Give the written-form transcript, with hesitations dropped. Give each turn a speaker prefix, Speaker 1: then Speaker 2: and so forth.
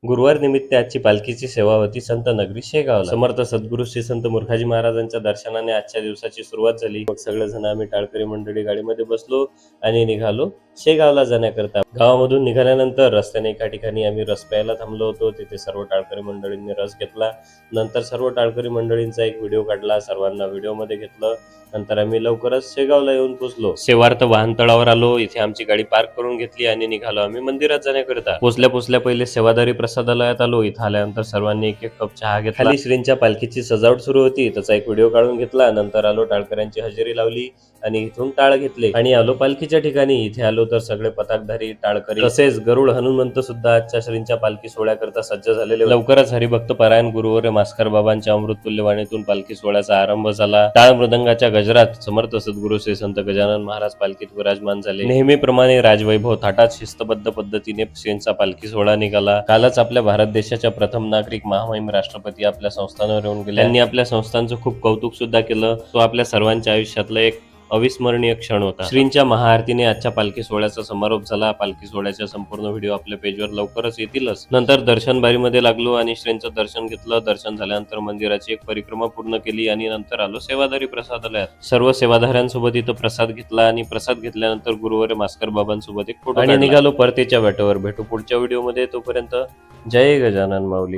Speaker 1: गुरुवार निमित्त आजची पालखीची सेवा होती संत नगरी शेगावला। समर्थ सद्गुरू श्री संत मुरखाजी महाराजांच्या दर्शनाने आजच्या दिवसाची सुरुवात झाली। मग सगळेजण आम्ही टाळकरी मंडळी गाडीमध्ये बसलो आणि निघालो शेगावला जाण्याकरता। गावामधून निघाल्यानंतर रस्त्याने एका ठिकाणी आम्ही रस प्यायला थांबलो होतो। तिथे सर्व टाळकरी मंडळींनी रस घेतला। नंतर सर्व टाळकरी मंडळींचा एक व्हिडिओ काढला, सर्वांना व्हिडिओमध्ये घेतलं। नंतर आम्ही लवकरच शेगावला येऊन पोहोचलो। सेवार्थ वाहनतळावर आलो, इथे आमची गाडी पार्क करून घेतली आणि निघालो आम्ही मंदिरात जाण्याकरिता। पोचल्या पहिले सेवादारी प्रसादालयात आलो। इथं आल्यानंतर सर्वांनी एक एक कप चहा घेतला। खाली श्रींच्या पालखीची सजावट सुरू होती, त्याचा एक व्हिडिओ काढून घेतला। नंतर आलो, टाळकऱ्यांची हजेरी लावली आणि इथून टाळ घेतले आणि आलो पालखीच्या ठिकाणी। इथे आलो तर सगळे पताकधारी टाळकरी तसेच गरुड हनुमंत सुद्धा आजच्या श्रींच्या पालखी सोहळ्याकरता सज्ज झालेले। लवकरच हरिभक्त परायण गुरुवर्य मास्कर बाबांच्या अमृततुल्य वाणीतून पालखी सोहळ्याचा आरंभ झाला। टाळ मृदंगाच्या गजरात समर्थ सद्गुरू श्री संत गजानन महाराज पालखीत विराजमान झाले। नेहमीप्रमाणे राजवैभव थाटात शिस्तबद्ध पद्धतीने श्रींचा पालखी सोहळा निघाला। कालच आपल्या भारत देशाच्या प्रथम नागरिक महामहिम राष्ट्रपती आपल्या संस्थानावर येऊन गेले। त्यांनी आपल्या संस्थांचं खूप कौतुक सुद्धा केलं। तो आपल्या सर्वांच्या आयुष्यातला एक अविस्मरणीय क्षण होता। श्रींच्या महाआरतीने आजच्या पालखी सोहळ्याचा समारोप झाला। पालखी सोहळ्याचा संपूर्ण व्हिडिओ आपल्या पेजवर लवकरच येतीलच। नंतर दर्शन बारीमध्ये लागलो आणि श्रींचं दर्शन घेतलं। दर्शन झाल्यानंतर मंदिराची एक परिक्रमा पूर्ण केली आणि नंतर आलो सेवादारी प्रसादालयात। सर्व सेवाधाऱ्यांसोबत इथं प्रसाद घेतला आणि प्रसाद घेतल्यानंतर गुरुवारी मास्कर बाबांसोबत एक फोटो आणि निघालो परतीच्या वाटेवर। भेटू पुढच्या व्हिडिओमध्ये, तोपर्यंत जय गजानन माऊली।